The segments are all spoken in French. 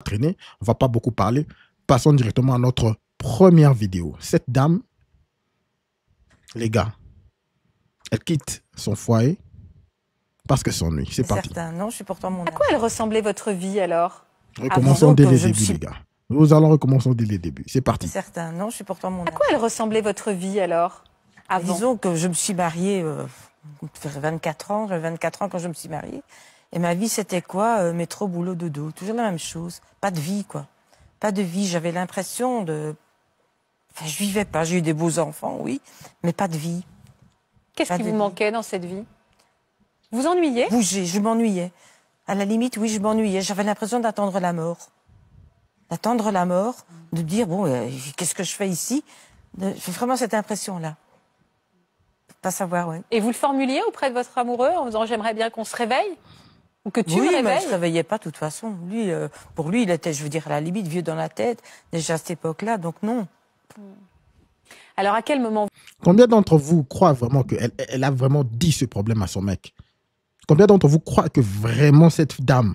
traîner, on va pas beaucoup parler. Passons directement à notre première vidéo. Cette dame, les gars, elle quitte son foyer parce que s'ennuie. C'est parti. Non, je suis pourtant mon âge. À quoi elle ressemblait votre vie alors? Recommençons dès les débuts, les gars. Nous allons recommencer dès les débuts. C'est parti. Certains, non, je suis pourtant mon âge. À quoi elle ressemblait votre vie alors? Avant. Disons que je me suis mariée vers 24 ans. J'avais 24 ans quand je me suis mariée. Et ma vie, c'était quoi? Métro, boulot, dodo. Toujours la même chose. Pas de vie, quoi. Pas de vie. J'avais l'impression de... Enfin, je vivais pas. J'ai eu des beaux enfants, oui, mais pas de vie. Qu'est-ce qui vous manquait dans cette vie? Vous ennuyez? Bouger, je m'ennuyais. À la limite, oui, je m'ennuyais. J'avais l'impression d'attendre la mort. D'attendre la mort, de dire, bon, qu'est-ce que je fais ici? J'ai vraiment cette impression-là. Pas savoir, oui. Et vous le formuliez auprès de votre amoureux en disant, j'aimerais bien qu'on se réveille? Ou que tu me Oui, réveilles? mais il ne se réveillait pas de toute façon. Lui, pour lui, il était, je veux dire, à la limite, vieux dans la tête, déjà à cette époque-là, donc non. Alors, à quel moment? Combien d'entre vous croient vraiment qu'elle a vraiment dit ce problème à son mec? Combien d'entre vous croient que vraiment cette dame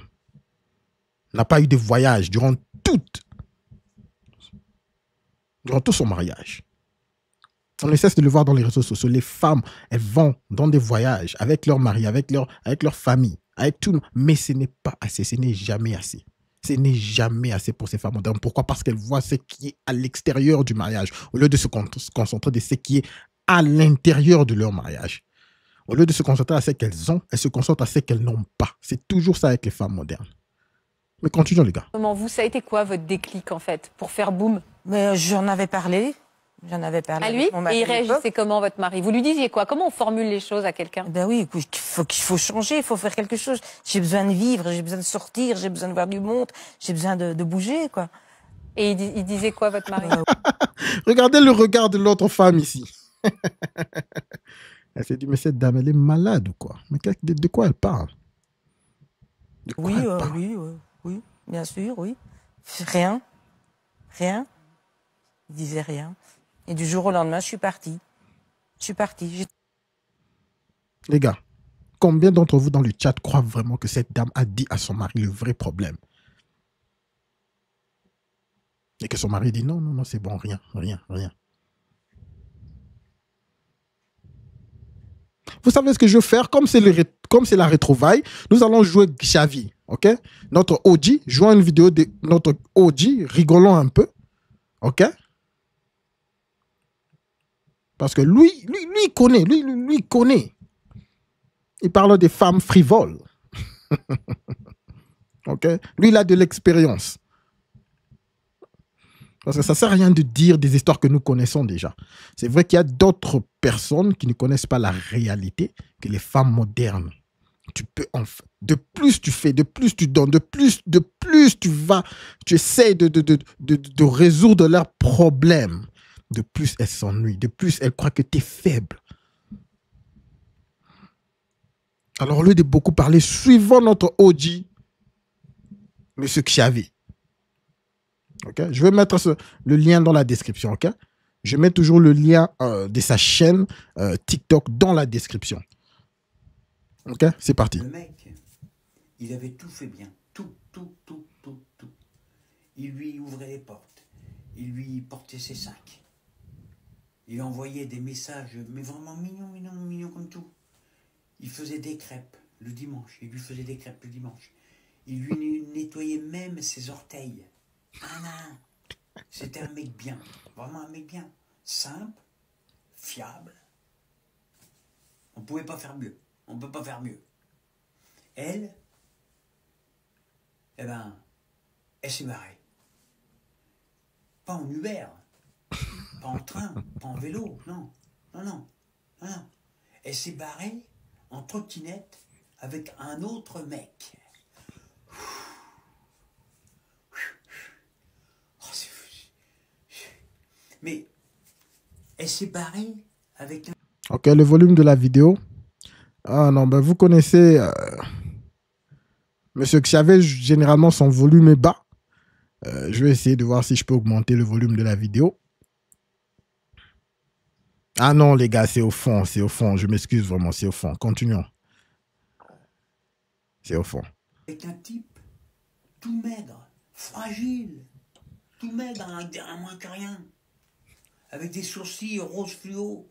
n'a pas eu de voyage durant tout son mariage? On ne cesse de le voir dans les réseaux sociaux. Les femmes, elles vont dans des voyages avec leur mari, avec leur famille, avec tout. Mais ce n'est pas assez, ce n'est jamais assez. Ce n'est jamais assez pour ces femmes modernes. Pourquoi? Parce qu'elles voient ce qui est à l'extérieur du mariage, au lieu de se concentrer de ce qui est à l'intérieur de leur mariage. Au lieu de se concentrer à ce qu'elles ont, elles se concentrent à ce qu'elles n'ont pas. C'est toujours ça avec les femmes modernes. Mais continuons, les gars. Comment vous, ça a été quoi votre déclic en fait, pour faire boum? Mais j'en avais parlé. J'en avais parlé à lui. Avec mon mari. Et il réagissait comment, votre mari? Vous lui disiez quoi? Comment on formule les choses à quelqu'un? Ben oui, qu'il faut changer, il faut faire quelque chose. J'ai besoin de vivre, j'ai besoin de sortir, j'ai besoin de voir du monde, j'ai besoin de bouger, quoi. Et il disait quoi, votre mari? Regardez le regard de l'autre femme ici. Elle s'est dit, mais cette dame, elle est malade ou quoi? Mais de quoi elle parle? De quoi elle parle? Oui, bien sûr, oui. Rien. Il disait rien. Et du jour au lendemain, je suis partie. Les gars, combien d'entre vous dans le chat croient vraiment que cette dame a dit à son mari le vrai problème? Et que son mari dit non, c'est bon, rien. Vous savez ce que je veux faire? Comme c'est la retrouvaille, nous allons jouer Xavi, ok? Notre OG, jouons une vidéo de notre OG, rigolons un peu, ok? Parce que lui connaît, lui connaît. Il parle des femmes frivoles. Ok? Lui, il a de l'expérience. Parce que ça ne sert à rien de dire des histoires que nous connaissons déjà. C'est vrai qu'il y a d'autres personnes qui ne connaissent pas la réalité que les femmes modernes. Tu peux de plus tu fais, de plus tu donnes, de plus tu vas, tu essaies de résoudre leurs problèmes. De plus elles s'ennuient, de plus elles croient que tu es faible. Alors au lieu de beaucoup parler, suivons notre OG, Monsieur Xavi. Okay? Je vais mettre le lien dans la description. Okay? Je mets toujours le lien de sa chaîne TikTok dans la description. Ok, c'est parti. Le mec, il avait tout fait bien. Tout. Il lui ouvrait les portes. Il lui portait ses sacs. Il envoyait des messages, mais vraiment mignons comme tout. Il faisait des crêpes le dimanche. Il lui faisait des crêpes le dimanche. Il lui nettoyait même ses orteils. C'était un mec bien. Vraiment un mec bien. Simple, fiable. On ne pouvait pas faire mieux. On ne peut pas faire mieux. Elle, eh ben, elle s'est barrée. Pas en Uber, pas en train, pas en vélo, non. Elle s'est barrée en trottinette avec un autre mec. Mais elle s'est barrée avec un... Ok, le volume de la vidéo. Ah non, ben vous connaissez Monsieur Xavier, généralement son volume est bas. Je vais essayer de voir si je peux augmenter le volume de la vidéo. Ah non les gars, c'est au fond. Je m'excuse vraiment, c'est au fond. Continuons. C'est au fond. Avec un type tout maigre, fragile, tout maigre, un moins que rien, avec des sourcils rose fluo.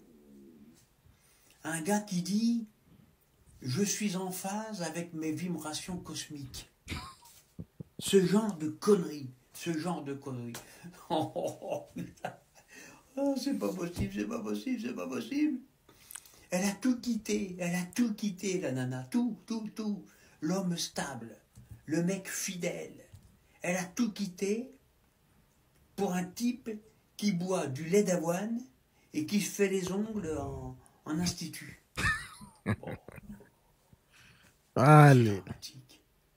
Un gars qui dit « Je suis en phase avec mes vibrations cosmiques ». Ce genre de conneries, ce genre de conneries. Putain. Oh, c'est pas possible, c'est pas possible, c'est pas possible. Elle a tout quitté, la nana, tout. L'homme stable, le mec fidèle. Elle a tout quitté pour un type qui boit du lait d'avoine et qui se fait les ongles en institut. Bon. Allez.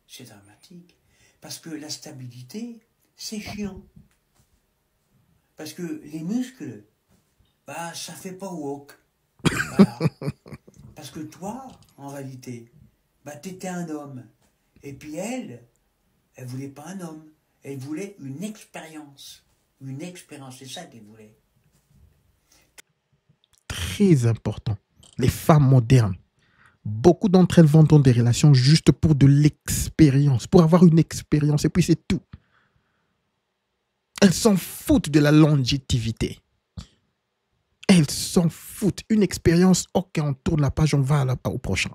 C'est dramatique. Parce que la stabilité, c'est chiant. Parce que les muscles, bah, ça fait pas walk. Voilà. Parce que toi, en réalité, bah, t'étais un homme. Et puis elle voulait pas un homme. Elle voulait une expérience. Une expérience, c'est ça qu'elle voulait. Très important. Les femmes modernes. Beaucoup d'entre elles vont dans des relations juste pour de l'expérience, pour avoir une expérience, et puis c'est tout. Elles s'en foutent de la longévité. Elles s'en foutent. Une expérience, ok, on tourne la page, on va au prochain.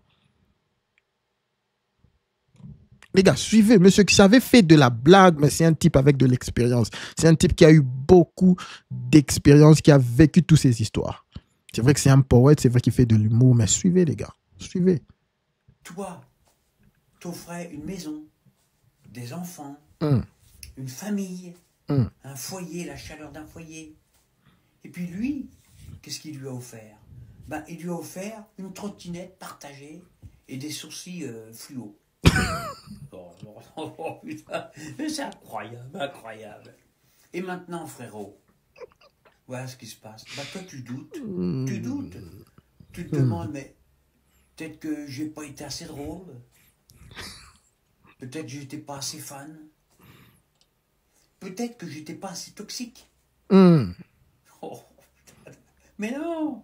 Les gars, suivez. Monsieur qui savait fait de la blague, mais c'est un type avec de l'expérience. C'est un type qui a eu beaucoup d'expérience, qui a vécu toutes ces histoires. C'est vrai que c'est un poète, c'est vrai qu'il fait de l'humour, mais suivez les gars. Suivez. Toi, t'offrais une maison, des enfants, Hum. une famille, un foyer, la chaleur d'un foyer. Et puis lui, qu'est-ce qu'il lui a offert? Ben, il lui a offert une trottinette partagée et des sourcils fluo. Oh, putain, c'est incroyable, incroyable. Et maintenant, frérot, voilà ce qui se passe. Ben, toi, tu doutes. Tu te demandes, mais peut-être que j'ai pas été assez drôle. Peut-être que j'étais pas assez fan. Peut-être que j'étais pas assez toxique. Oh, putain. Mais non.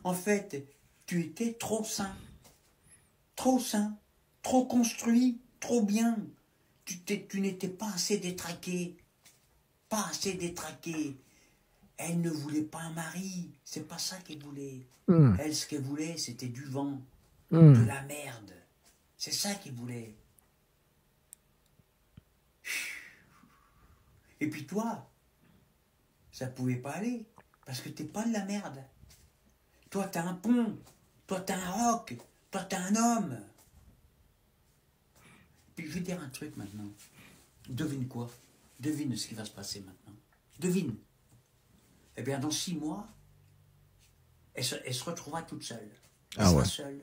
En fait, tu étais trop sain, trop construit, trop bien. Tu n'étais pas assez détraqué. Elle ne voulait pas un mari. C'est pas ça qu'elle voulait. Elle, ce qu'elle voulait, c'était du vent, de la merde. C'est ça qu'elle voulait. Et puis toi, ça pouvait pas aller, parce que t'es pas de la merde. Toi, t'as un pont. Toi, t'as un roc. Toi, t'as un homme. Puis je vais dire un truc maintenant. Devine quoi? Devine ce qui va se passer maintenant. Devine. Eh bien, dans 6 mois, elle se retrouvera toute seule. Elle sera seule.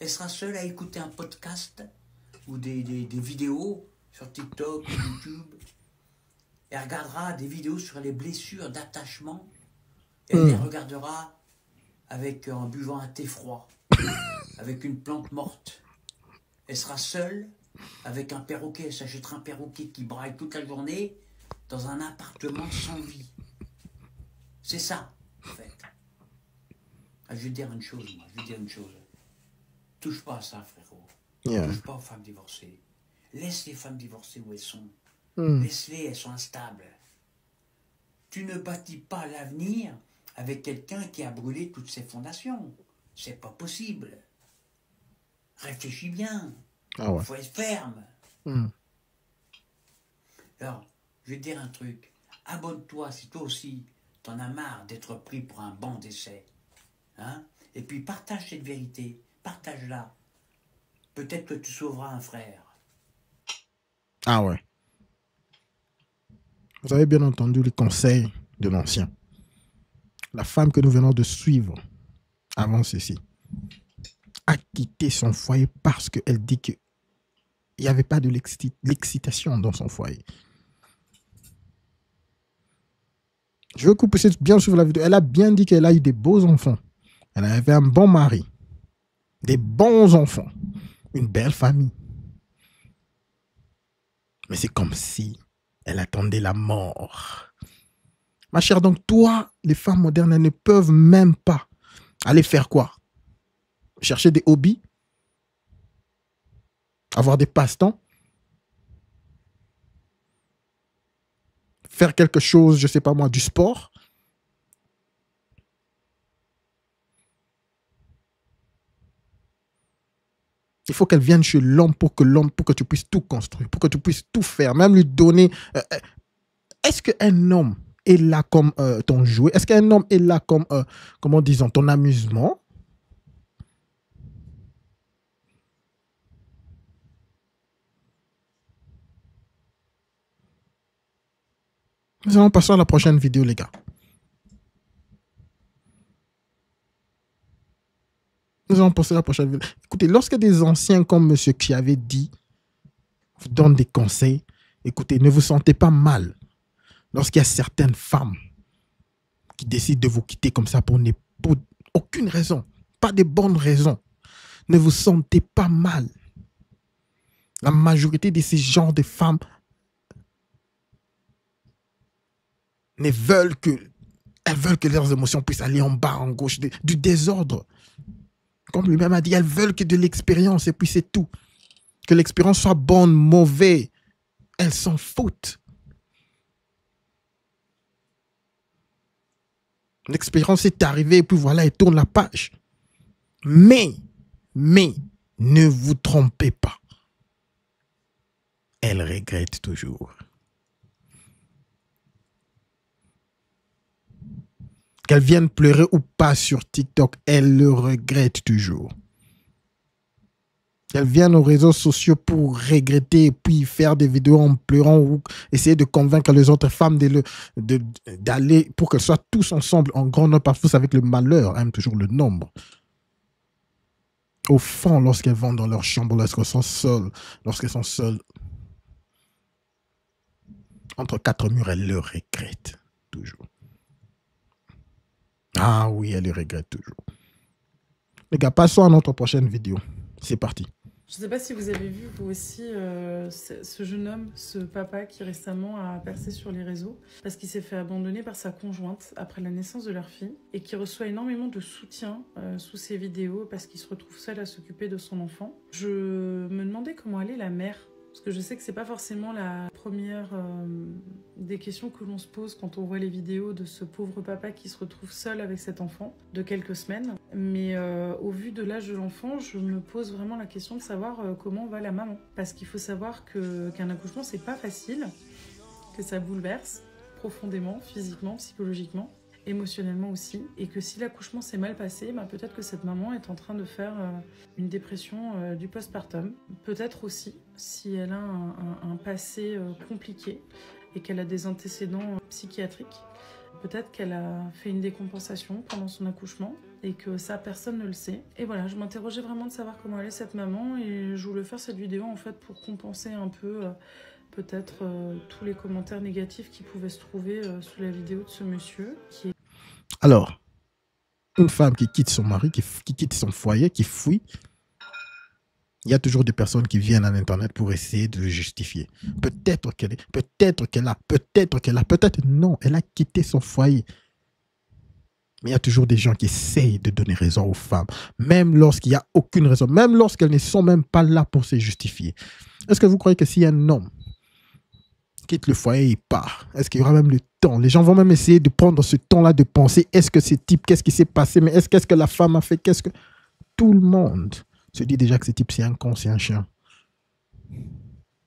Elle sera seule à écouter un podcast ou des vidéos sur TikTok ou YouTube. Elle regardera des vidéos sur les blessures d'attachement. Elle les regardera en buvant un thé froid, avec une plante morte. Elle sera seule avec un perroquet. Elle s'achètera un perroquet qui braille toute la journée dans un appartement sans vie. C'est ça, en fait. Ah, je vais te dire une chose, moi. Touche pas à ça, frérot. Touche pas aux femmes divorcées. Laisse les femmes divorcées où elles sont. Laisse-les, elles sont instables. Tu ne bâtis pas l'avenir avec quelqu'un qui a brûlé toutes ses fondations. C'est pas possible. Réfléchis bien. Il faut être ferme. Alors, je vais te dire un truc. Abonne-toi si toi aussi, t'en as marre d'être pris pour un banc d'essai. Hein? Et puis partage cette vérité. Partage-la. Peut-être que tu sauveras un frère. Ah ouais. Vous avez bien entendu les conseils de l'ancien. La femme que nous venons de suivre avant ceci a quitté son foyer parce qu'elle dit qu'il n'y avait pas de l'excitation dans son foyer. Je veux que vous puissiez bien suivre la vidéo. Elle a bien dit qu'elle a eu des beaux enfants. Elle avait un bon mari. Des bons enfants. Une belle famille. Mais c'est comme si elle attendait la mort. Ma chère, donc toi, les femmes modernes, elles ne peuvent même pas aller faire quoi? Chercher des hobbies? Avoir des passe-temps? faire quelque chose, je sais pas moi, du sport. Il faut qu'elle vienne chez l'homme pour que tu puisses tout construire, pour que tu puisses tout faire, même lui donner. Est-ce qu'un homme est là comme ton jouet? Est-ce qu'un homme est là comme, comment disons, ton amusement? Nous allons passer à la prochaine vidéo, les gars. Nous allons passer à la prochaine vidéo. Écoutez, lorsque des anciens comme Monsieur qui avait dit vous donnent des conseils, écoutez, ne vous sentez pas mal lorsqu'il y a certaines femmes qui décident de vous quitter comme ça pour aucune raison, pas de bonnes raisons. Ne vous sentez pas mal. La majorité de ces genres de femmes elles veulent que leurs émotions puissent aller en bas, en gauche, du désordre. Comme lui-même a dit, elles veulent que de l'expérience et puis c'est tout. Que l'expérience soit bonne, mauvaise, elles s'en foutent. L'expérience est arrivée et puis voilà, elle tourne la page. Mais, ne vous trompez pas. Elle regrette toujours. Qu'elle vienne pleurer ou pas sur TikTok, elle le regrette toujours. Qu'elle vienne aux réseaux sociaux pour regretter et puis faire des vidéos en pleurant ou essayer de convaincre les autres femmes d'aller pour qu'elles soient tous ensemble en grand nombre. Parce que vous savez que le malheur aime toujours le nombre. Au fond, lorsqu'elles vont dans leur chambre, lorsqu'elles sont seules, entre quatre murs, elles le regrettent toujours. Ah oui, elle le regrette toujours. Les gars, passons à notre prochaine vidéo. C'est parti. Je ne sais pas si vous avez vu, vous aussi, ce jeune homme, ce papa qui récemment a percé sur les réseaux parce qu'il s'est fait abandonner par sa conjointe après la naissance de leur fille et qui reçoit énormément de soutien sous ses vidéos parce qu'il se retrouve seul à s'occuper de son enfant. Je me demandais comment allait la mère. Parce que je sais que c'est pas forcément la première des questions que l'on se pose quand on voit les vidéos de ce pauvre papa qui se retrouve seul avec cet enfant de quelques semaines. Mais au vu de l'âge de l'enfant, je me pose vraiment la question de savoir comment va la maman. Parce qu'il faut savoir qu'un accouchement, c'est pas facile, que ça bouleverse profondément, physiquement, psychologiquement, émotionnellement aussi, et que si l'accouchement s'est mal passé, bah peut-être que cette maman est en train de faire une dépression du postpartum. Peut-être aussi si elle a un passé compliqué et qu'elle a des antécédents psychiatriques. Peut-être qu'elle a fait une décompensation pendant son accouchement et que ça, personne ne le sait. Et voilà, je m'interrogeais vraiment de savoir comment allait cette maman et je voulais faire cette vidéo en fait pour compenser un peu peut-être tous les commentaires négatifs qui pouvaient se trouver sous la vidéo de ce monsieur. Alors, une femme qui quitte son mari, qui quitte son foyer, qui fuit, il y a toujours des personnes qui viennent à l'internet pour essayer de le justifier. Peut-être peut-être non, elle a quitté son foyer. Mais il y a toujours des gens qui essayent de donner raison aux femmes, même lorsqu'il n'y a aucune raison, même lorsqu'elles ne sont même pas là pour se justifier. Est-ce que vous croyez que si un homme quitte le foyer, il part, est-ce qu'il y aura même le temps? Les gens vont même essayer de prendre ce temps-là de penser, est-ce que ce type, qu'est-ce qui s'est passé, mais qu'est-ce que la femme a fait, qu'est-ce que... Tout le monde se dit déjà que ce type, c'est un con, c'est un chien.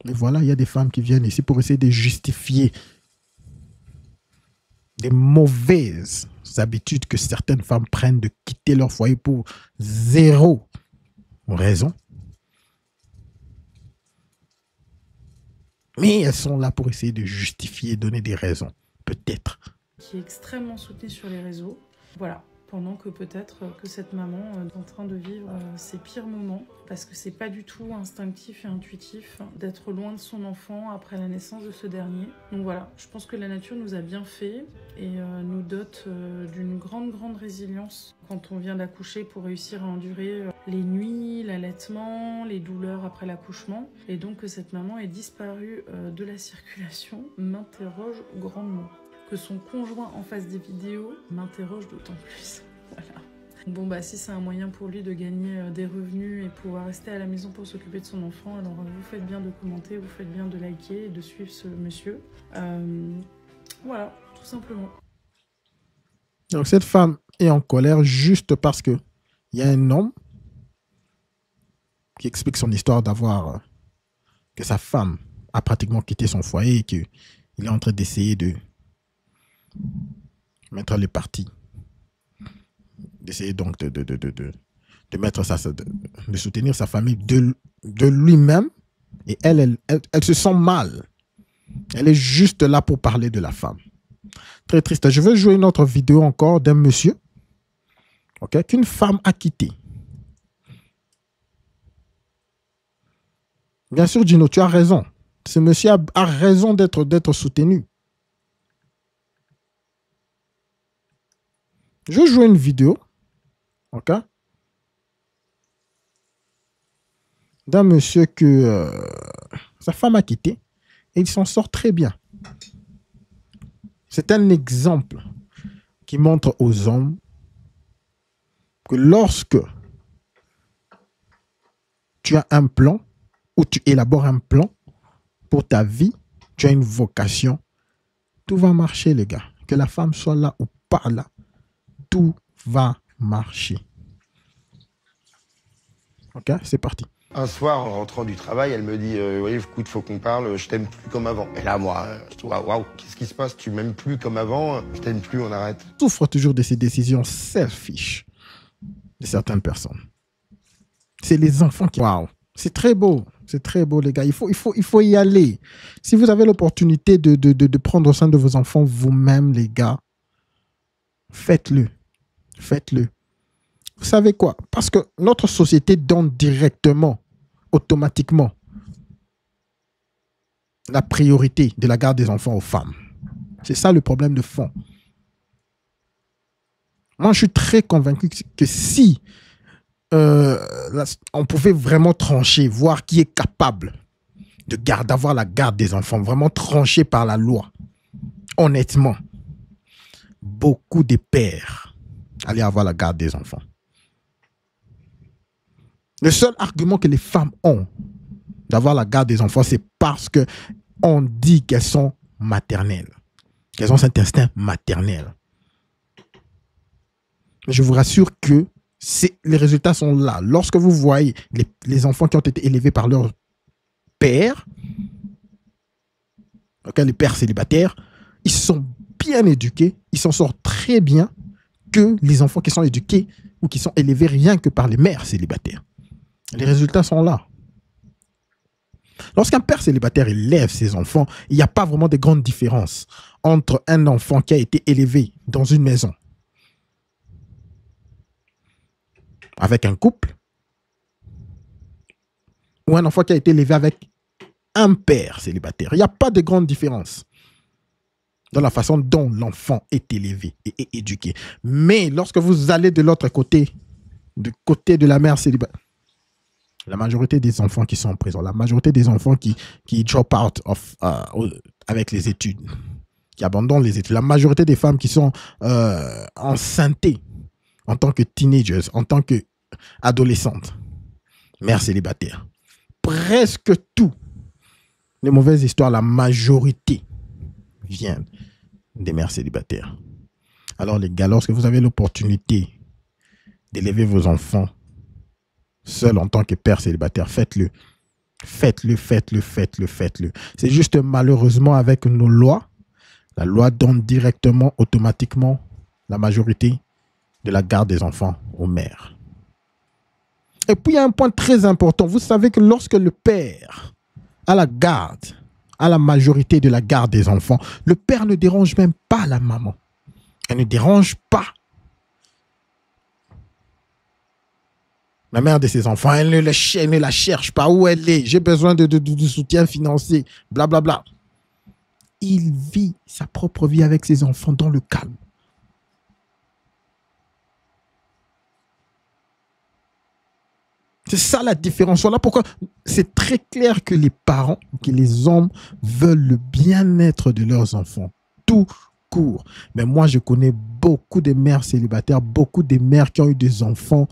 Mais voilà, il y a des femmes qui viennent ici pour essayer de justifier des mauvaises habitudes que certaines femmes prennent de quitter leur foyer pour zéro raison. Mais elles sont là pour essayer de justifier, donner des raisons. Peut-être. Qui est extrêmement soutenue sur les réseaux. Voilà. Pendant que peut-être que cette maman est en train de vivre ses pires moments. Parce que c'est pas du tout instinctif et intuitif d'être loin de son enfant après la naissance de ce dernier. Donc voilà, je pense que la nature nous a bien fait et nous dote d'une grande résilience quand on vient d'accoucher pour réussir à endurer les nuits, l'allaitement, les douleurs après l'accouchement. Et donc que cette maman ait disparu de la circulation m'interroge grandement. Que son conjoint en fasse des vidéos m'interroge d'autant plus. Voilà. Bon bah si c'est un moyen pour lui de gagner des revenus et pouvoir rester à la maison pour s'occuper de son enfant, alors vous faites bien de commenter, vous faites bien de liker et de suivre ce monsieur. Voilà, tout simplement. Donc cette femme est en colère juste parce que il y a un homme qui explique son histoire d'avoir que sa femme a pratiquement quitté son foyer et qu'il est en train d'essayer de mettre les parties, d'essayer donc de mettre ça, de soutenir sa famille de lui-même, et elle se sent mal. Elle est juste là pour parler de la femme. Très triste. Je veux jouer une autre vidéo encore d'un monsieur, okay, qu'une femme a quitté. Bien sûr, Gino, tu as raison. Ce monsieur a raison d'être soutenu. Je joue une vidéo, ok, d'un monsieur que sa femme a quitté et il s'en sort très bien. C'est un exemple qui montre aux hommes que lorsque tu as un plan ou tu élabores un plan pour ta vie, tu as une vocation, tout va marcher, les gars. Que la femme soit là ou pas là, tout va marcher. Ok, c'est parti. Un soir, en rentrant du travail, elle me dit oui, écoute, faut qu'on parle, je t'aime plus comme avant. Et là, moi, je dis waouh, qu'est-ce qui se passe? Tu m'aimes plus comme avant, je t'aime plus, on arrête. Souffre toujours de ces décisions selfish de certaines personnes. C'est les enfants qui... Waouh, c'est très beau, les gars. Il faut y aller. Si vous avez l'opportunité de prendre soin de vos enfants vous-même, les gars, faites-le. Faites-le. Vous savez quoi? Parce que notre société donne directement, automatiquement, la priorité de la garde des enfants aux femmes. C'est ça le problème de fond. Moi, je suis très convaincu que si on pouvait vraiment trancher, voir qui est capable d'avoir la garde des enfants, vraiment trancher par la loi, honnêtement, beaucoup de pères allaient avoir la garde des enfants. Le seul argument que les femmes ont d'avoir la garde des enfants, c'est parce qu'on dit qu'elles sont maternelles, qu'elles ont cet instinct maternel. Mais je vous rassure que les résultats sont là. Lorsque vous voyez les enfants qui ont été élevés par leur père, okay, les pères célibataires, ils sont bien éduqués, ils s'en sortent très bien que les enfants qui sont éduqués ou qui sont élevés rien que par les mères célibataires. Les résultats sont là. Lorsqu'un père célibataire élève ses enfants, il n'y a pas vraiment de grande différence entre un enfant qui a été élevé dans une maison avec un couple ou un enfant qui a été élevé avec un père célibataire. Il n'y a pas de grande différence dans la façon dont l'enfant est élevé et éduqué. Mais lorsque vous allez de l'autre côté, du côté de la mère célibataire, la majorité des enfants qui sont en prison, la majorité des enfants qui drop out avec les études, qui abandonnent les études, la majorité des femmes qui sont enceintes en tant que teenagers, en tant qu'adolescentes, mères célibataires. Presque tout, les mauvaises histoires, la majorité viennent des mères célibataires. Alors les gars, lorsque vous avez l'opportunité d'élever vos enfants seul en tant que père célibataire, faites-le. Faites-le, faites-le, faites-le, faites-le. C'est juste malheureusement avec nos lois, la loi donne directement, automatiquement, la majorité de la garde des enfants aux mères. Et puis il y a un point très important. Vous savez que lorsque le père a la garde, a la majorité de la garde des enfants, le père ne dérange même pas la maman. Elle ne dérange pas la mère de ses enfants. Elle ne la cherche pas où elle est. J'ai besoin de soutien financier, blablabla. Il vit sa propre vie avec ses enfants dans le calme. C'est ça la différence. Voilà pourquoi c'est très clair que les parents, que les hommes veulent le bien-être de leurs enfants. Tout court. Mais moi, je connais beaucoup de mères célibataires, beaucoup de mères qui ont eu des enfants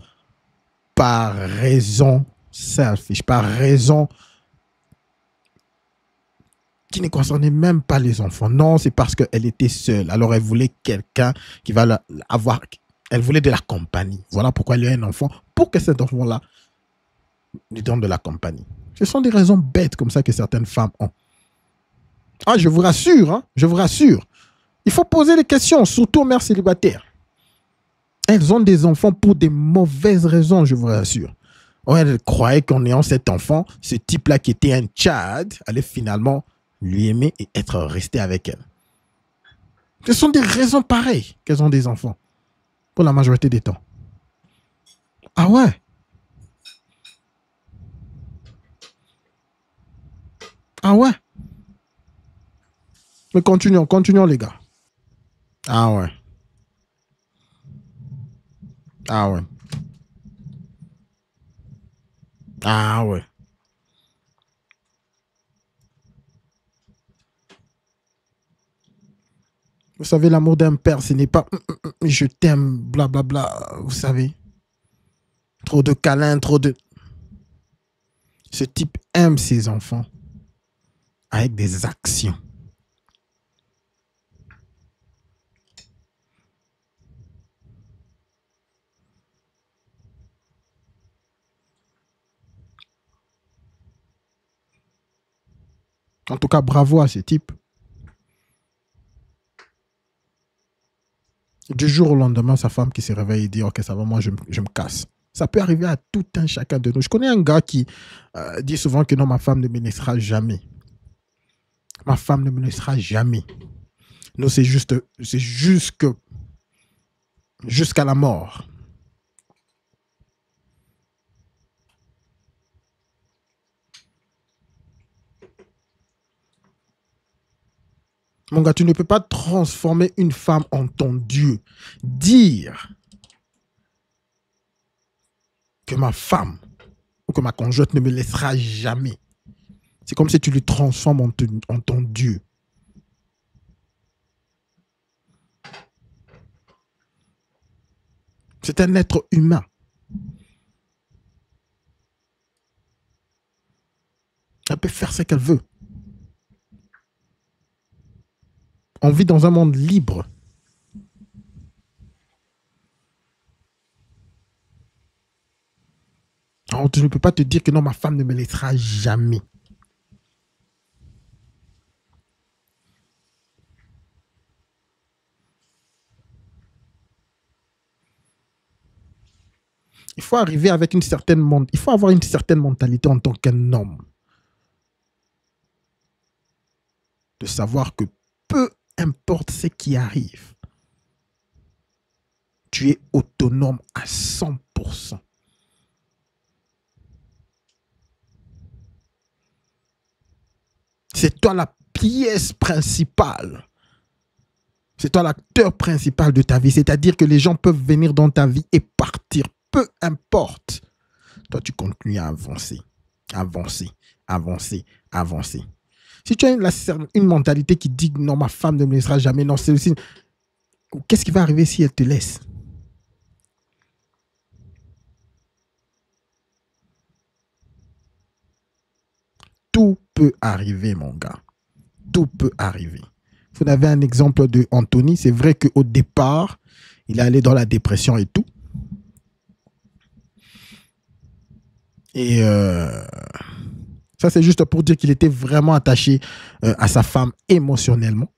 par raison selfish, par raison qui ne concernait même pas les enfants. Non, c'est parce qu'elle était seule. Alors, elle voulait quelqu'un qui va avoir... Elle voulait de la compagnie. Voilà pourquoi elle a un enfant, pour que cet enfant-là lui donne de la compagnie. Ce sont des raisons bêtes comme ça que certaines femmes ont. Ah, je vous rassure, hein, je vous rassure. Il faut poser des questions, surtout aux mères célibataires. Elles ont des enfants pour des mauvaises raisons, je vous rassure. Oh, elles croyaient qu'en ayant cet enfant, ce type-là qui était un Tchad allait finalement lui aimer et être resté avec elle. Ce sont des raisons pareilles qu'elles ont des enfants, pour la majorité des temps. Ah ouais? Ah ouais? Mais continuons les gars. Ah ouais. Ah ouais. Ah ouais. Vous savez, l'amour d'un père, ce n'est pas je t'aime, blablabla, vous savez. Trop de câlins, trop de... Ce type aime ses enfants avec des actions. En tout cas, bravo à ce type. Du jour au lendemain, sa femme qui se réveille et dit « Ok, ça va, moi, je me casse ». Ça peut arriver à tout un chacun de nous. Je connais un gars qui dit souvent que non, ma femme ne me laissera jamais. Ma femme ne me laissera jamais. Non, c'est juste que jusqu'à la mort. Mon gars, tu ne peux pas transformer une femme en ton Dieu. Dire que ma femme ou que ma conjointe ne me laissera jamais. C'est comme si tu lui transformes en ton Dieu. C'est un être humain. Elle peut faire ce qu'elle veut. On vit dans un monde libre. Alors, tu ne peux pas te dire que non, ma femme ne me laissera jamais. Il faut arriver avec il faut avoir une certaine mentalité en tant qu'un homme. De savoir que peu importe ce qui arrive, tu es autonome à 100%. C'est toi la pièce principale. C'est toi l'acteur principal de ta vie. C'est-à-dire que les gens peuvent venir dans ta vie et partir. Peu importe. Toi, tu continues à avancer. Avancer, avancer, avancer. Si tu as une mentalité qui dit non, ma femme ne me laissera jamais, non, c'est aussi... Qu'est-ce qui va arriver si elle te laisse? Tout peut arriver, mon gars. Tout peut arriver. Vous avez un exemple de Anthony. C'est vrai qu'au départ, il est allé dans la dépression et tout. Et ça, c'est juste pour dire qu'il était vraiment attaché à sa femme émotionnellement.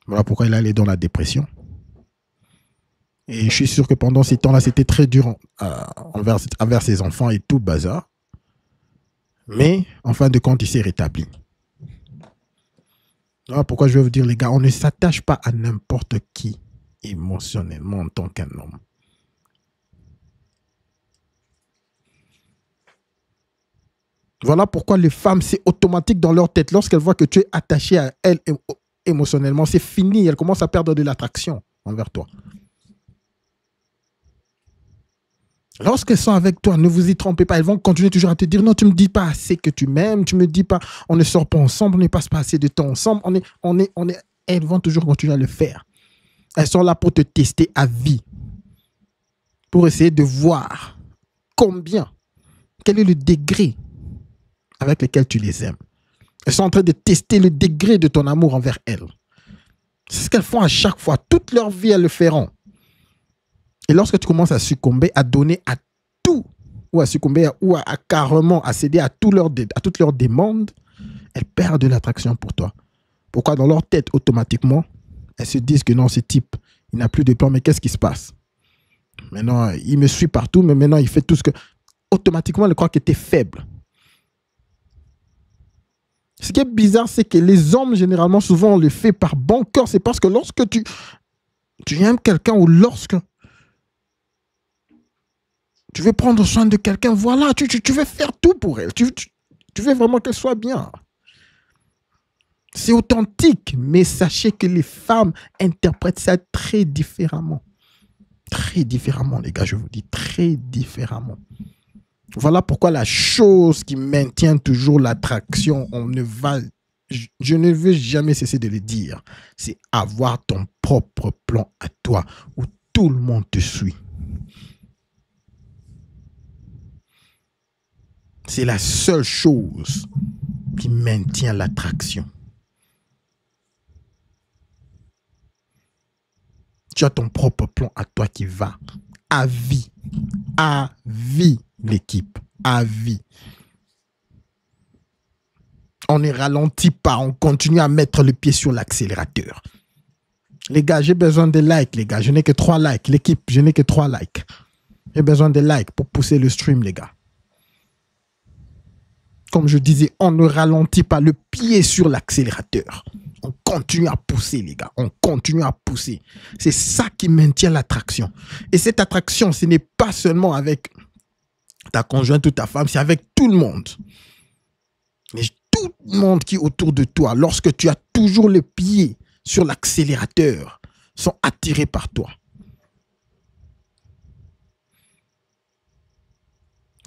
Voilà pourquoi il est allé dans la dépression. Et je suis sûr que pendant ces temps-là, c'était très dur envers ses enfants et tout bazar. Mais en fin de compte, il s'est rétabli. Voilà pourquoi je vais vous dire, les gars, on ne s'attache pas à n'importe qui émotionnellement en tant qu'un homme. Voilà pourquoi les femmes, c'est automatique dans leur tête. Lorsqu'elles voient que tu es attaché à elles émotionnellement, c'est fini. Elles commencent à perdre de l'attraction envers toi. Lorsqu'elles sont avec toi, ne vous y trompez pas. Elles vont continuer toujours à te dire, non, tu ne me dis pas assez que tu m'aimes. Tu ne me dis pas, on ne sort pas ensemble, on ne passe pas assez de temps ensemble. Elles vont toujours continuer à le faire. Elles sont là pour te tester à vie. Pour essayer de voir quel est le degré avec lequel tu les aimes. Elles sont en train de tester le degré de ton amour envers elles. C'est ce qu'elles font à chaque fois. Toute leur vie, elles le feront. Et lorsque tu commences à succomber, à donner à tout, ou à succomber, à carrément à céder à toutes leurs demandes, elles perdent de l'attraction pour toi. Pourquoi? Dans leur tête, automatiquement, elles se disent que non, ce type, il n'a plus de plan, mais qu'est-ce qui se passe? Maintenant, il me suit partout, mais maintenant, il fait tout ce que... Automatiquement, elle croit que tu es faible. Ce qui est bizarre, c'est que les hommes, généralement, souvent, on le fait par bon cœur. C'est parce que lorsque tu aimes quelqu'un ou lorsque tu veux prendre soin de quelqu'un, voilà, tu veux faire tout pour elle. Tu veux vraiment qu'elle soit bien. C'est authentique, mais sachez que les femmes interprètent ça très différemment. Très différemment, les gars, je vous dis, très différemment. Voilà pourquoi la chose qui maintient toujours l'attraction, je ne veux jamais cesser de le dire, c'est avoir ton propre plan à toi, où tout le monde te suit. C'est la seule chose qui maintient l'attraction. Tu as ton propre plan à toi qui va à vie. À vie, l'équipe. À vie. On ne ralentit pas. On continue à mettre le pied sur l'accélérateur. Les gars, j'ai besoin de likes, les gars. Je n'ai que 3 likes. L'équipe, je n'ai que 3 likes. J'ai besoin de likes pour pousser le stream, les gars. Comme je disais, on ne ralentit pas, le pied sur l'accélérateur. On continue à pousser, les gars. On continue à pousser. C'est ça qui maintient l'attraction. Et cette attraction, ce n'est pas seulement avec ta conjointe ou ta femme, c'est avec tout le monde. Et tout le monde qui est autour de toi, lorsque tu as toujours le pied sur l'accélérateur, sont attirés par toi.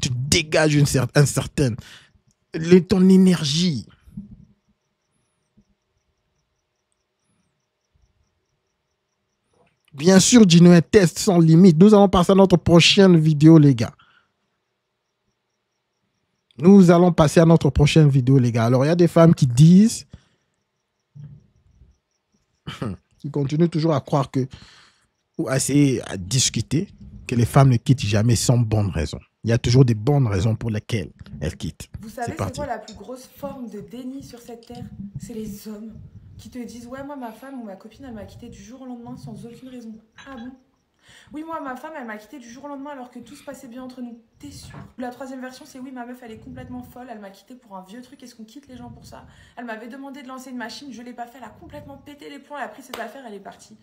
Tu dégages ton énergie. Bien sûr, Gino, un test sans limite. Nous allons passer à notre prochaine vidéo, les gars. Nous allons passer à notre prochaine vidéo, les gars. Alors, il y a des femmes qui disent, qui continuent toujours à croire que, ou à essayer à discuter, que les femmes ne quittent jamais sans bonne raison. Il y a toujours des bonnes raisons pour lesquelles elles quittent. Vous savez, c'est quoi la plus grosse forme de déni sur cette terre? C'est les hommes qui te disent « Ouais, moi, ma femme ou ma copine, elle m'a quitté du jour au lendemain sans aucune raison. » Ah bon? Oui, moi, ma femme, elle m'a quitté du jour au lendemain alors que tout se passait bien entre nous. T'es sûr? La troisième version, c'est oui, ma meuf, elle est complètement folle. Elle m'a quitté pour un vieux truc. Est-ce qu'on quitte les gens pour ça? Elle m'avait demandé de lancer une machine. Je l'ai pas fait. Elle a complètement pété les plombs. Elle a pris ses affaires. Elle est partie.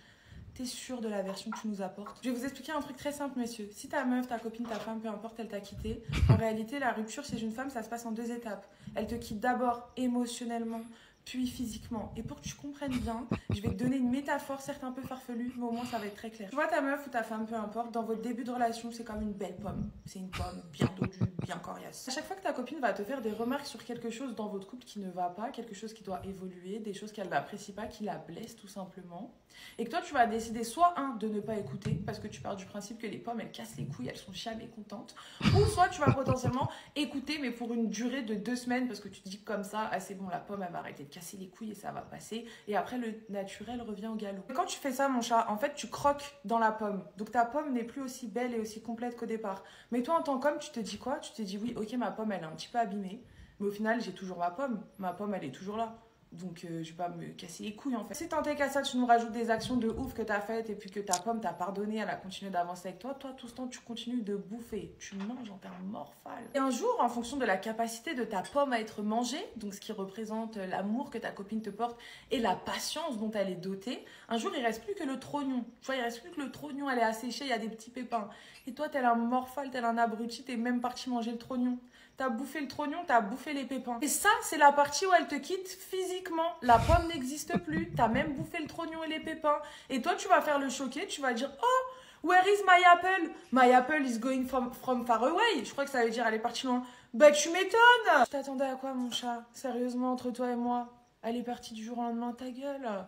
T'es sûr de la version que tu nous apportes? Je vais vous expliquer un truc très simple, messieurs. Si ta meuf, ta copine, ta femme, peu importe, elle t'a quitté, en réalité, la rupture chez une femme, ça se passe en 2 étapes. Elle te quitte d'abord émotionnellement, puis physiquement. Et pour que tu comprennes bien, je vais te donner une métaphore, certes un peu farfelue, mais au moins ça va être très clair. Tu vois ta meuf ou ta femme, peu importe, dans votre début de relation, c'est comme une belle pomme. C'est une pomme bien dodue, bien coriace. À chaque fois que ta copine va te faire des remarques sur quelque chose dans votre couple qui ne va pas, quelque chose qui doit évoluer, des choses qu'elle n'apprécie pas, qui la blessent tout simplement, et que toi tu vas décider soit de ne pas écouter, parce que tu pars du principe que les pommes elles cassent les couilles, elles sont jamais contentes, ou soit tu vas potentiellement écouter, mais pour une durée de 2 semaines, parce que tu te dis comme ça, ah c'est bon, la pomme elle va arrêter de casser les couilles et ça va passer, et après le naturel revient au galop. Et quand tu fais ça, mon chat, en fait tu croques dans la pomme, donc ta pomme n'est plus aussi belle et aussi complète qu'au départ. Mais toi en tant qu'homme, tu te dis quoi? Tu te dis oui, ok, ma pomme elle est un petit peu abîmée, mais au final j'ai toujours ma pomme elle est toujours là. Donc je vais pas me casser les couilles en fait. Si tant est qu'à ça tu nous rajoutes des actions de ouf que t'as faites et puis que ta pomme t'a pardonné, elle a continué d'avancer avec toi, tout ce temps tu continues de bouffer, tu manges en termes morphales. Et un jour, en fonction de la capacité de ta pomme à être mangée, donc ce qui représente l'amour que ta copine te porte et la patience dont elle est dotée, un jour il reste plus que le trognon. Tu vois, il reste plus que le trognon, elle est asséchée, il y a des petits pépins. Et toi tel un morphale, tel un abruti, t'es même parti manger le trognon. T'as bouffé le trognon, t'as bouffé les pépins. Et ça, c'est la partie où elle te quitte physiquement. La pomme n'existe plus. T'as même bouffé le trognon et les pépins. Et toi, tu vas faire le choquer. Tu vas dire, oh, where is my apple? My apple is going from far away. Je crois que ça veut dire, elle est partie loin. Bah, tu m'étonnes. Je t'attendais à quoi, mon chat? Sérieusement, entre toi et moi? Elle est partie du jour au lendemain, ta gueule.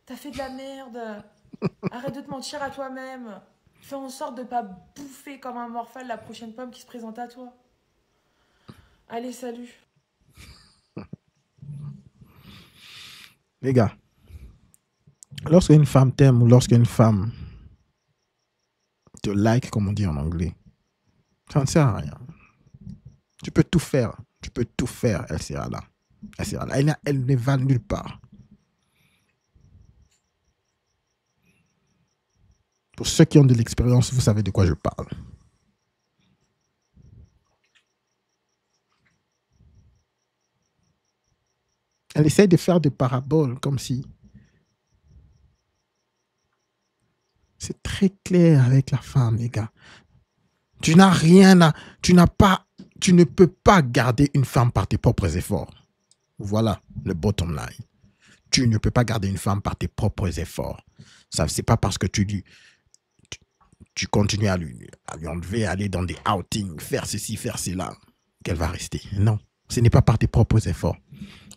T'as fait de la merde. Arrête de te mentir à toi-même. Fais en sorte de pas bouffer comme un morphale la prochaine pomme qui se présente à toi. Allez, salut. Les gars, lorsqu'une femme t'aime ou lorsqu'une femme te like, comme on dit en anglais, ça ne sert à rien. Tu peux tout faire. Tu peux tout faire. Elle sera là. Elle sera là. Elle ne va nulle part. Pour ceux qui ont de l'expérience, vous savez de quoi je parle. Elle essaie de faire des paraboles comme si... C'est très clair avec la femme, les gars. Tu n'as rien à... Tu ne peux pas garder une femme par tes propres efforts. Voilà le bottom line. Tu ne peux pas garder une femme par tes propres efforts. Ça, c'est pas parce que tu continues à lui enlever, aller dans des outings, faire ceci, faire cela, qu'elle va rester. Non, ce n'est pas par tes propres efforts.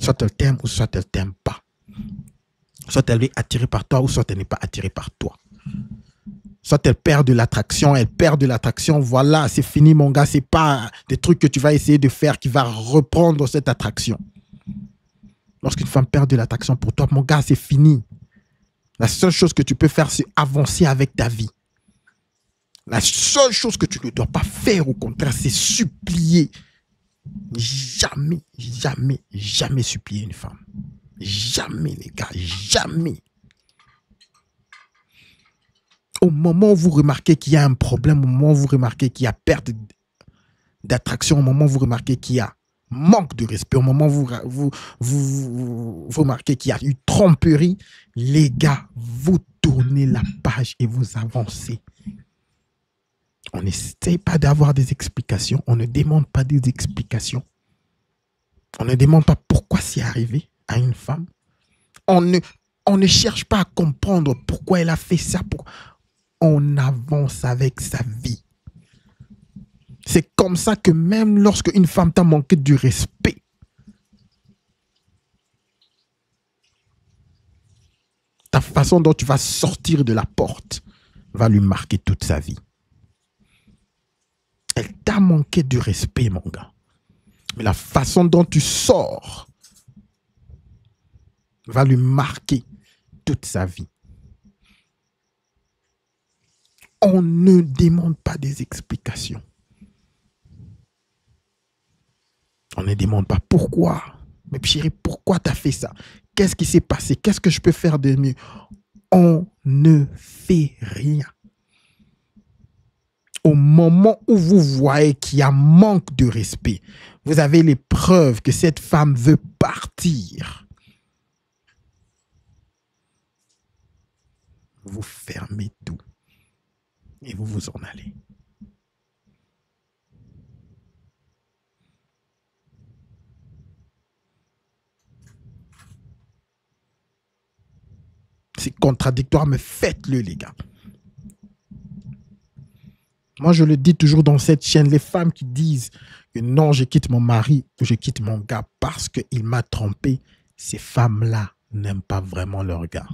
Soit elle t'aime ou soit elle t'aime pas. Soit elle est attirée par toi ou soit elle n'est pas attirée par toi. Soit elle perd de l'attraction, voilà, c'est fini mon gars, c'est pas des trucs que tu vas essayer de faire qui va reprendre cette attraction. Lorsqu'une femme perd de l'attraction pour toi, mon gars, c'est fini. La seule chose que tu peux faire, c'est avancer avec ta vie. La seule chose que tu ne dois pas faire, au contraire, c'est supplier. Jamais, jamais, jamais supplier une femme. Jamais, les gars, jamais. Au moment où vous remarquez qu'il y a un problème, au moment où vous remarquez qu'il y a perte d'attraction, au moment où vous remarquez qu'il y a manque de respect, au moment où vous remarquez qu'il y a eu tromperie, les gars, vous tournez la page et vous avancez. On n'essaie pas d'avoir des explications, on ne demande pas des explications. On ne demande pas pourquoi c'est arrivé à une femme. On ne cherche pas à comprendre pourquoi elle a fait ça. On avance avec sa vie. C'est comme ça que même lorsque une femme t'a manqué du respect, ta façon dont tu vas sortir de la porte va lui marquer toute sa vie. Elle t'a manqué du respect, mon gars. Mais la façon dont tu sors va lui marquer toute sa vie. On ne demande pas des explications. On ne demande pas pourquoi. Mais chérie, pourquoi tu as fait ça? Qu'est-ce qui s'est passé? Qu'est-ce que je peux faire de mieux? On ne fait rien. Au moment où vous voyez qu'il y a manque de respect, vous avez les preuves que cette femme veut partir. Vous fermez tout et vous vous en allez. C'est contradictoire, mais faites-le, les gars. Moi, je le dis toujours dans cette chaîne, les femmes qui disent que non, je quitte mon mari ou je quitte mon gars parce qu'il m'a trompé, ces femmes-là n'aiment pas vraiment leur gars.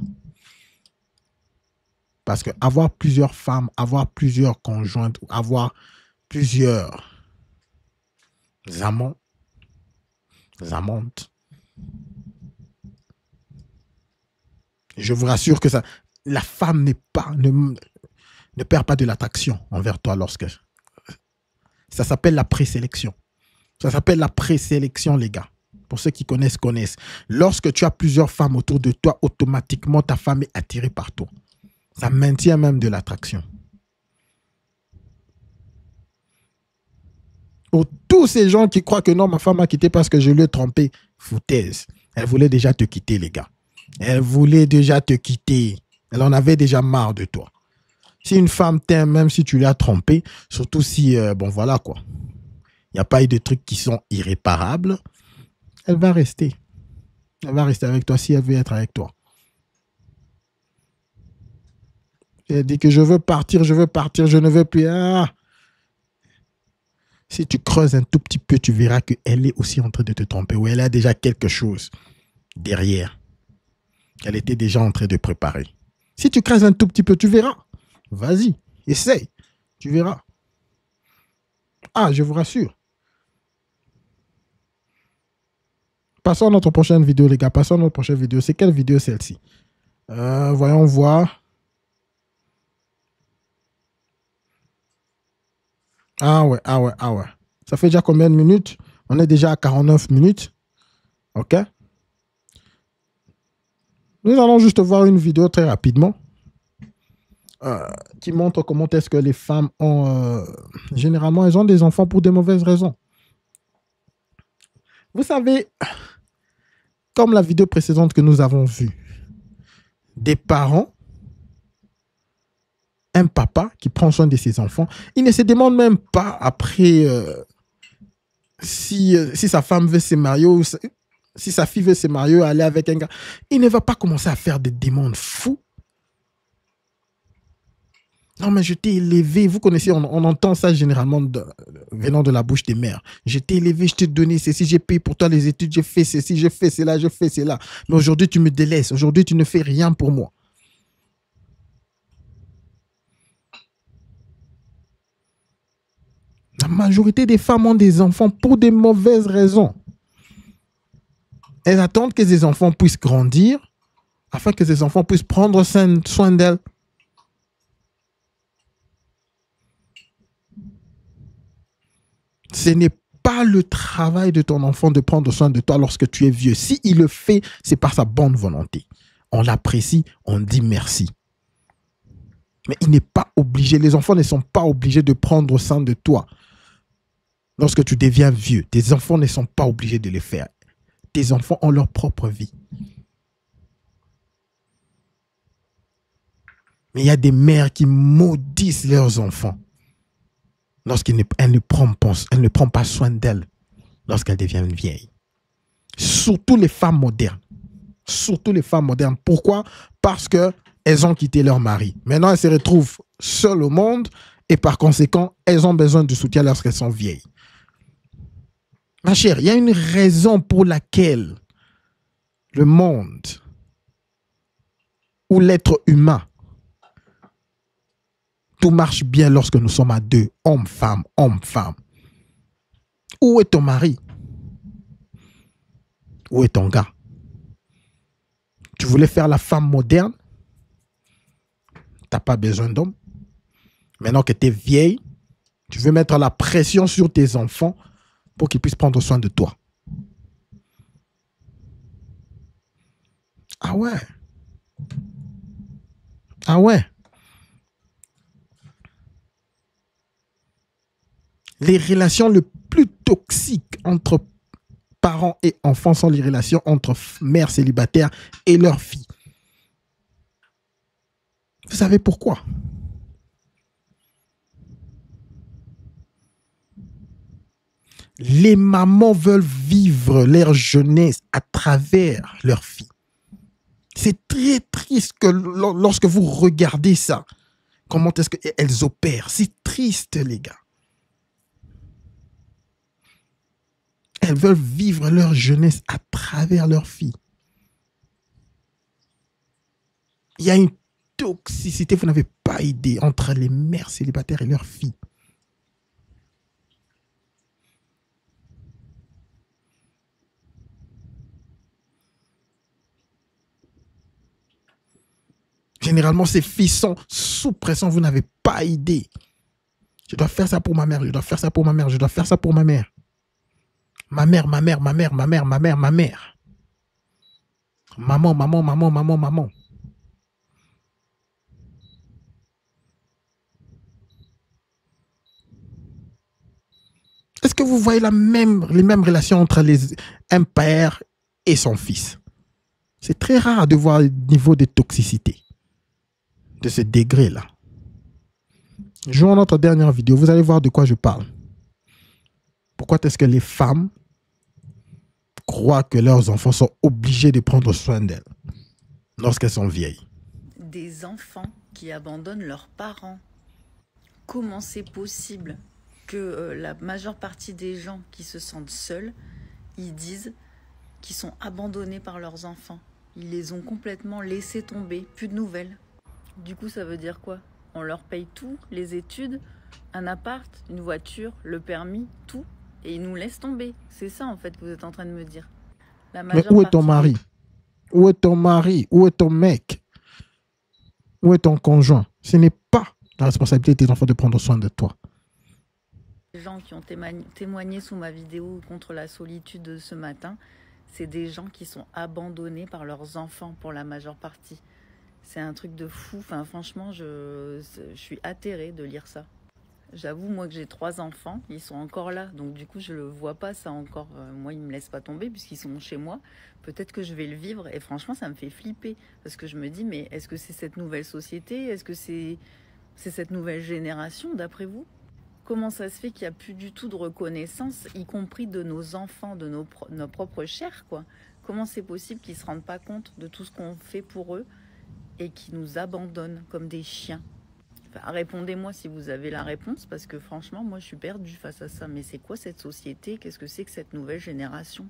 Parce que avoir plusieurs femmes, avoir plusieurs conjointes, avoir plusieurs amants, amantes, je vous rassure que ça, la femme ne perd pas de l'attraction envers toi lorsque... Ça s'appelle la présélection. Ça s'appelle la présélection, les gars. Pour ceux qui connaissent, connaissent. Lorsque tu as plusieurs femmes autour de toi, automatiquement, ta femme est attirée par toi. Ça maintient même de l'attraction. Pour tous ces gens qui croient que non, ma femme m'a quitté parce que je l'ai trompé, foutaise. Elle voulait déjà te quitter, les gars. Elle voulait déjà te quitter. Elle en avait déjà marre de toi. Si une femme t'aime, même si tu l'as trompée, surtout si, bon voilà quoi, il n'y a pas eu de trucs qui sont irréparables, elle va rester. Elle va rester avec toi si elle veut être avec toi. Elle dit que je veux partir, je ne veux plus. Ah. Si tu creuses un tout petit peu, tu verras qu'elle est aussi en train de te tromper ou elle a déjà quelque chose derrière qu'elle était déjà en train de préparer. Si tu creuses un tout petit peu, tu verras. Vas-y, essaye, tu verras. Ah, je vous rassure. Passons à notre prochaine vidéo, les gars. Passons à notre prochaine vidéo. C'est quelle vidéo, celle-ci? Voyons voir. Ah ouais. Ça fait déjà combien de minutes? On est déjà à 49 minutes. OK. Nous allons juste voir une vidéo très rapidement qui montre comment est-ce que les femmes ont... généralement, elles ont des enfants pour de mauvaises raisons. Vous savez, comme la vidéo précédente que nous avons vue, des parents, un papa qui prend soin de ses enfants, il ne se demande même pas après si sa femme veut se marier ou si sa fille veut se marier, aller avec un gars. Il ne va pas commencer à faire des demandes fous. Non, mais je t'ai élevé. Vous connaissez, on entend ça généralement venant de la bouche des mères. Je t'ai élevé, je t'ai donné ceci, j'ai payé pour toi les études, j'ai fait ceci, j'ai fait cela, je fais cela. Mais aujourd'hui, tu me délaisses. Aujourd'hui, tu ne fais rien pour moi. La majorité des femmes ont des enfants pour des mauvaises raisons. Elles attendent que ces enfants puissent grandir afin que ces enfants puissent prendre soin d'elles. Ce n'est pas le travail de ton enfant de prendre soin de toi lorsque tu es vieux. S'il le fait, c'est par sa bonne volonté. On l'apprécie, on dit merci. Mais il n'est pas obligé, les enfants ne sont pas obligés de prendre soin de toi. Lorsque tu deviens vieux, tes enfants ne sont pas obligés de le faire. Tes enfants ont leur propre vie. Mais il y a des mères qui maudissent leurs enfants lorsqu'elles ne prennent pas soin d'elles lorsqu'elles deviennent vieilles. Surtout les femmes modernes. Surtout les femmes modernes. Pourquoi? Parce qu'elles ont quitté leur mari. Maintenant, elles se retrouvent seules au monde et par conséquent, elles ont besoin de soutien lorsqu'elles sont vieilles. Ma chère, il y a une raison pour laquelle le monde ou l'être humain, tout marche bien lorsque nous sommes à deux, homme-femme, homme-femme. Où est ton mari? Où est ton gars? Tu voulais faire la femme moderne? Tu n'as pas besoin d'homme. Maintenant que tu es vieille, tu veux mettre la pression sur tes enfants pour qu'ils puissent prendre soin de toi. Ah ouais. Ah ouais. Les relations les plus toxiques entre parents et enfants sont les relations entre mères célibataires et leurs filles. Vous savez pourquoi? Les mamans veulent vivre leur jeunesse à travers leurs filles. C'est très triste que lorsque vous regardez ça, comment est-ce qu'elles opèrent. C'est triste, les gars. Elles veulent vivre leur jeunesse à travers leurs filles. Il y a une toxicité, vous n'avez pas idée, entre les mères célibataires et leurs filles. Généralement, ces filles sont sous pression, vous n'avez pas idée. Je dois faire ça pour ma mère, je dois faire ça pour ma mère, je dois faire ça pour ma mère. Ma mère, ma mère, ma mère, ma mère, ma mère, ma mère. Maman, maman, maman, maman, maman. Est-ce que vous voyez les mêmes relations entre un père et son fils? C'est très rare de voir le niveau de toxicité de ce degré-là. Jouons notre dernière vidéo. Vous allez voir de quoi je parle. Pourquoi est-ce que les femmes croient que leurs enfants sont obligés de prendre soin d'elles lorsqu'elles sont vieilles? Des enfants qui abandonnent leurs parents. Comment c'est possible que la majeure partie des gens qui se sentent seuls, ils disent qu'ils sont abandonnés par leurs enfants? Ils les ont complètement laissés tomber, plus de nouvelles. Du coup, ça veut dire quoi? On leur paye tout, les études, un appart, une voiture, le permis, tout, et ils nous laissent tomber. C'est ça, en fait, que vous êtes en train de me dire. La Mais majeure où est ton partie mari? Où est ton mari? Où est ton mec? Où est ton conjoint? Ce n'est pas la responsabilité de tes enfants de prendre soin de toi. des gens qui ont témoigné sous ma vidéo contre la solitude de ce matin, c'est des gens qui sont abandonnés par leurs enfants pour la majeure partie. C'est un truc de fou. Enfin, franchement, je suis atterrée de lire ça. J'avoue, moi, que j'ai 3 enfants, ils sont encore là. Donc, du coup, je le vois pas, ça encore. Moi, ils me laissent pas tomber puisqu'ils sont chez moi. Peut-être que je vais le vivre. Et franchement, ça me fait flipper. Parce que je me dis, mais est-ce que c'est cette nouvelle société? Est-ce que c'est cette nouvelle génération, d'après vous? Comment ça se fait qu'il n'y a plus du tout de reconnaissance, y compris de nos enfants, de nos propres chairs, quoi? Comment c'est possible qu'ils ne se rendent pas compte de tout ce qu'on fait pour eux et qu'ils nous abandonnent comme des chiens? Enfin, répondez-moi si vous avez la réponse, parce que franchement, moi, je suis perdue face à ça. Mais c'est quoi cette société? Qu'est-ce que c'est que cette nouvelle génération?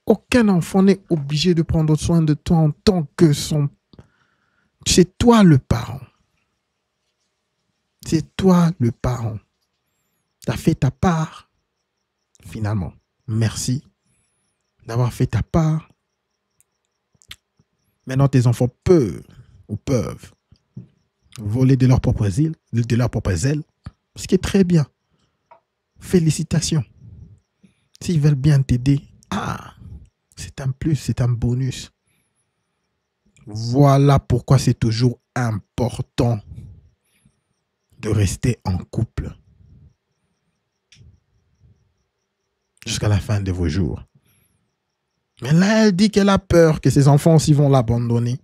Aucun enfant n'est obligé de prendre soin de toi en tant que son... C'est toi le parent. C'est toi le parent. Tu as fait ta part, finalement. Merci d'avoir fait ta part. Maintenant, tes enfants peuvent voler de leurs propres ailes, ce qui est très bien. Félicitations. S'ils veulent bien t'aider, c'est un plus, c'est un bonus. Voilà pourquoi c'est toujours important de rester en couple jusqu'à la fin de vos jours. Mais là, elle dit qu'elle a peur que ses enfants aussi vont l'abandonner.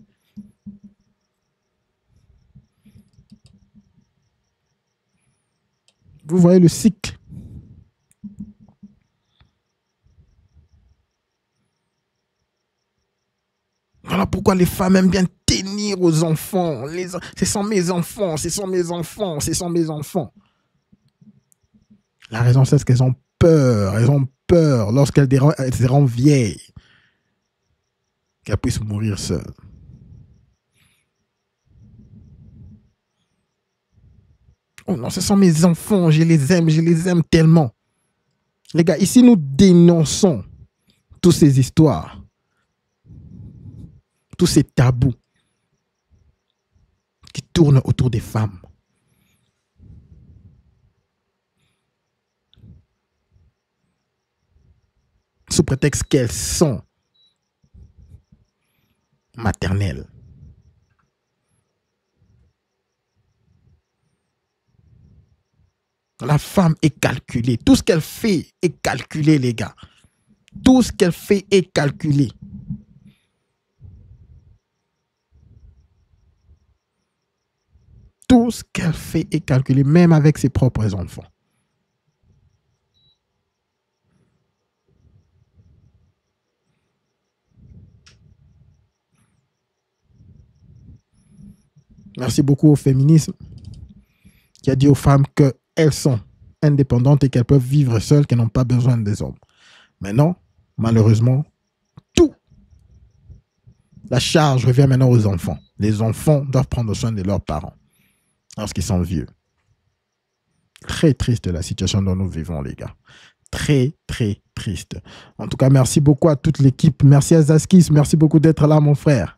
Vous voyez le cycle. Voilà pourquoi les femmes aiment bien tenir aux enfants. Ce sont mes enfants, ce sont mes enfants, ce sont mes enfants. La raison, c'est qu'elles ont peur. Elles ont peur lorsqu'elles seront vieilles, qu'elles puissent mourir seules. Oh non, ce sont mes enfants, je les aime tellement. Les gars, ici nous dénonçons toutes ces histoires, tous ces tabous qui tournent autour des femmes. Sous prétexte qu'elles sont maternelles. La femme est calculée. Tout ce qu'elle fait est calculé, les gars. Tout ce qu'elle fait est calculé. Tout ce qu'elle fait est calculé, même avec ses propres enfants. Merci beaucoup au féminisme qui a dit aux femmes qu'elles sont indépendantes et qu'elles peuvent vivre seules, qu'elles n'ont pas besoin des hommes. Mais non, malheureusement, la charge revient maintenant aux enfants. Les enfants doivent prendre soin de leurs parents lorsqu'ils sont vieux. Très triste la situation dont nous vivons, les gars. Très, très triste. En tout cas, merci beaucoup à toute l'équipe. Merci à Zaskis. Merci beaucoup d'être là, mon frère.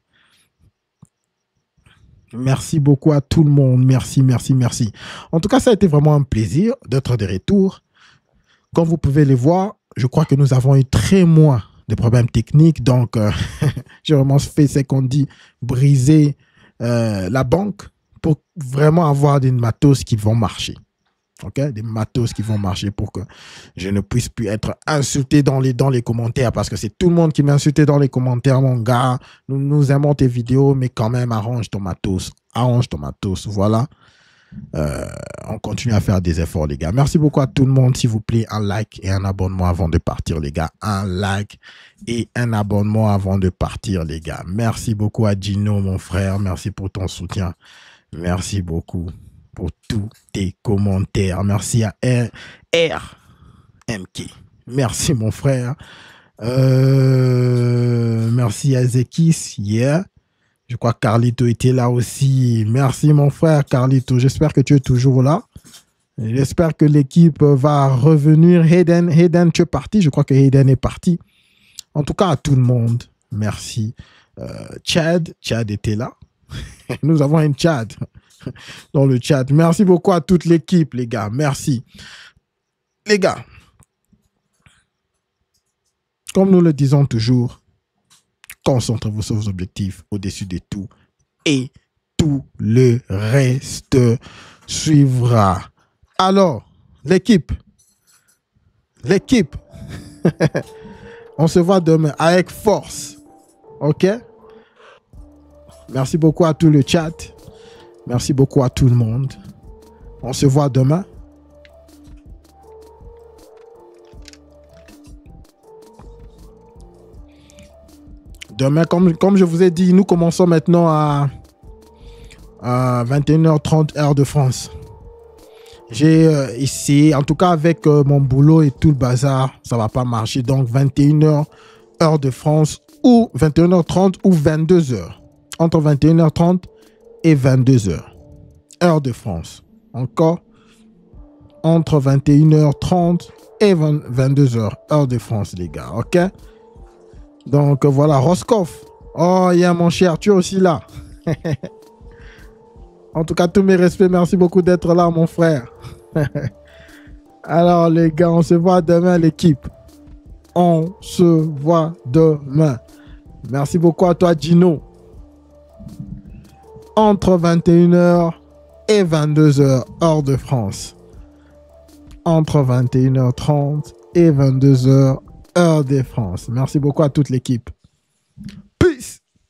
Merci beaucoup à tout le monde. Merci, merci, merci. En tout cas, ça a été vraiment un plaisir d'être de retour. Comme vous pouvez le voir, je crois que nous avons eu très moins de problèmes techniques. Donc, j'ai vraiment fait ce qu'on dit, briser la banque pour vraiment avoir des matos qui vont marcher. Okay? Des matos qui vont marcher pour que je ne puisse plus être insulté dans les commentaires, parce que c'est tout le monde qui m'insulte dans les commentaires, mon gars. Nous aimons tes vidéos, mais quand même, arrange ton matos. Arrange ton matos, voilà. On continue à faire des efforts, les gars. Merci beaucoup à tout le monde. S'il vous plaît, un like et un abonnement avant de partir, les gars. Un like et un abonnement avant de partir, les gars. Merci beaucoup à Gino, mon frère. Merci pour ton soutien. Merci beaucoup pour tous tes commentaires. Merci à RMK. Merci, mon frère. Merci à Zekis. Yeah. Je crois que Carlito était là aussi. Merci mon frère Carlito. J'espère que tu es toujours là. J'espère que l'équipe va revenir. Hayden, tu es parti. Je crois que Hayden est parti. En tout cas, à tout le monde, merci. Chad était là. Nous avons un Chad dans le chat. Merci beaucoup à toute l'équipe, les gars. Merci. Les gars, comme nous le disons toujours, concentrez-vous sur vos objectifs au-dessus de tout et tout le reste suivra. Alors, l'équipe, on se voit demain avec force. OK? Merci beaucoup à tout le chat. Merci beaucoup à tout le monde. On se voit demain. Demain, comme je vous ai dit, nous commençons maintenant à 21h30 heure de France. J'ai ici, en tout cas avec mon boulot et tout le bazar, ça va pas marcher. Donc 21h heure de France ou 21h30 ou 22h. Entre 21h30 et 22h. Heure de France. Encore entre 21h30 et 22h. Heure de France, les gars. OK? Donc voilà, Roscoff. Oh, il y a mon cher, tu es aussi là. En tout cas, tous mes respects, merci beaucoup d'être là, mon frère. Alors, les gars, on se voit demain, l'équipe. On se voit demain. Merci beaucoup à toi, Gino. Entre 21h et 22h, heure de France. Entre 21h30 et 22h, heure de France. Merci beaucoup à toute l'équipe.